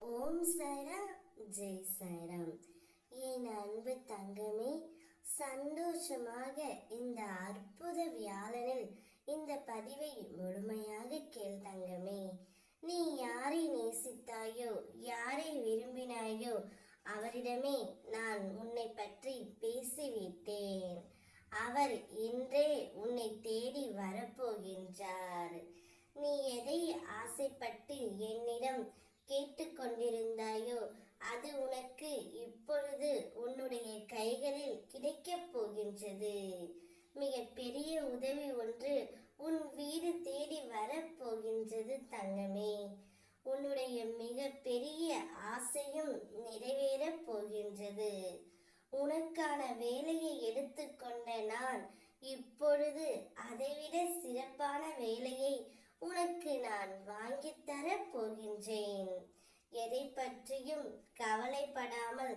ஓம் சாய்ராம், ஜெய் சாய்ராம். என் அன்பு தங்கமே, சந்தோஷமாக இந்த அற்புத வியாழனில் இந்த பதிவை முழுமையாக கேள் தங்கமே. நீ யாரை நேசித்தாயோ, யாரை விரும்பினாயோ அவரிடமே நான் உன்னை பற்றி பேசிவிட்டேன். அவர் இன்றே உன்னை தேடி வரப்போகின்றார். நீ எதை ஆசைப்பட்டு என்னிடம் கேட்டுக்கொண்டிருந்தாயோ அது உனக்கு இப்பொழுது உன்னுடைய கைகளில் கிடைக்கப் போகின்றது. மிக பெரிய உதவி ஒன்று உன் வீடு தேடி வரப்போகின்றது தங்கமே. உன்னுடைய மிக பெரிய ஆசையும் நிறைவேறப் போகின்றது. உனக்கான வேலையை எடுத்துக்கொண்ட நான் இப்பொழுது அதைவிட சிறப்பான வேலையை உனக்கு நான் வாங்கித்தர போகின்றேன். எதை பற்றியும் கவலைப்படாமல்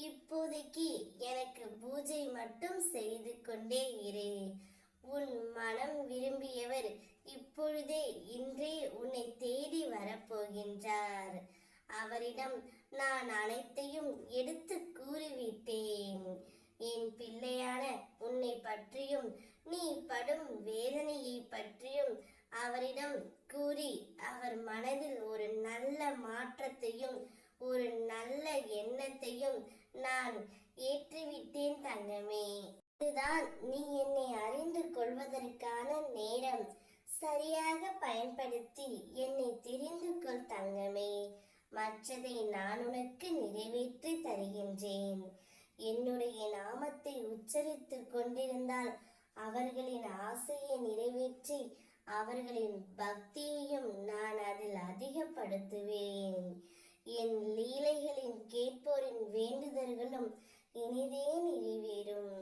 இப்போதைக்கு எனக்கு பூஜை மட்டும் செய்து கொண்டே இரு. உன் மனம் விரும்பியவர் இப்பொழுதே இன்றே உன்னை தேடி வரப்போகின்றார். அவரிடம் நான் அனைத்தையும் எடுத்து கூறிவிட்டேன். என் பிள்ளையான உன்னை பற்றியும் நீ படும் வேதனையை பற்றியும் அவரிடம் கூறி அவர் மனதில் ஒரு நல்ல மாற்றத்தையும் ஒரு நல்ல எண்ணத்தையும் நான் ஏற்றிவிட்டேன் தங்கமே. இதுதான் நீ என்னை அறிந்து கொள்வதற்கான நேரம். சரியாக பயன்படுத்தி என்னை தெரிந்து கொள் தங்கமே. மற்றதை நான் உனக்கு நிறைவேற்றி தருகின்றேன். என்னுடைய நாமத்தை உச்சரித்து கொண்டிருந்தால் அவர்களின் ஆசையை நிறைவேற்றி அவர்களின் பக்தியையும் நான் அதில் அதிகப்படுத்துவேன். என் லீலைகளின் கேட்போரின் வேண்டுதல்களும் இனிதே நிறைவேறும்.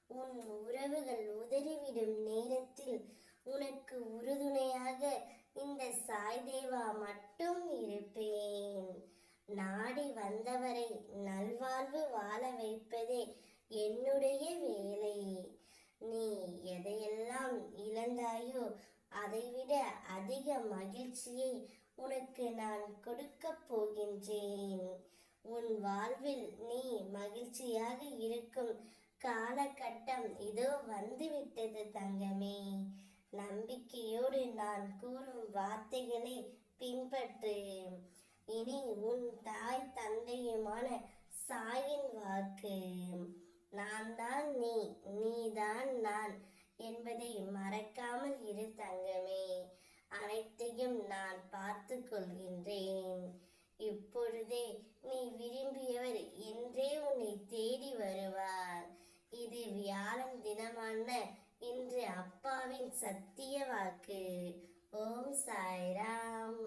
உன் உறவுகள் உதறிவிடும் நேரத்தில் உனக்கு உறுதுணையாக இந்த சாய்தேவா மட்டும் இருப்பேன். நாடி வந்தவரை நல்வாழ்வு வாழ வைப்பதே என்னுடைய வேலை. நீ எதையெல்லாம் இழந்தாயோ அதைவிட அதிக மகிழ்ச்சியை உனக்கு நான் கொடுக்க போகின்றேன். உன் வாழ்வில் நீ மகிழ்ச்சியாக இருக்கும் காலகட்டம் இதோ வந்துவிட்டது தங்கமே. நம்பிக்கையோடு நான் கூறும் வார்த்தைகளை பின்பற்று. இனி உன் தாய் தந்தையுமான சாயின் வாக்கு. நான் தான் நீ, நீதான் நான் என்பதை மறக்காமல் இரு தங்கமே. அனைத்தையும் நான் பார்த்து கொள்கின்றேன். இப்பொழுதே நீ விரும்பியவர் என்றே உன்னை தேடி வருவார். இது வியாழன் தினமான இன்று அப்பாவின் சத்திய வாக்கு. ஓம் சாய்ராம்.